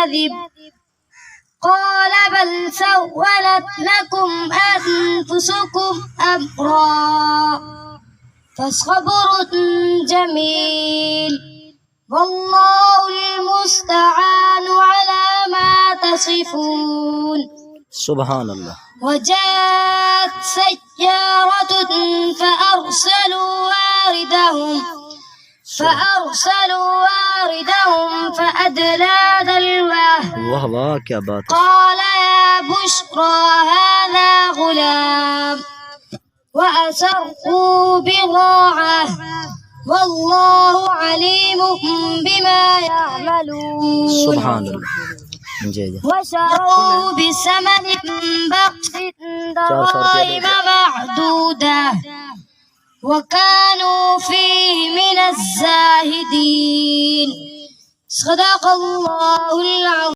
كذب قال بل سولت لكم أنفسكم أمرا فصبر جميل والله المستعان على ما تصفون. سبحان الله. وجاءت سيارة فأرسلوا واردهم فأدلى دلوه قال يا بشرى هذا غلام وأسروا بضاعة والله عليم بما يعملون. سبحان الله. وشروا بثمن بخس دراهم معدودة وكانوا فيه من الزاهدين. صدق الله العظيم.